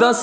10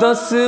10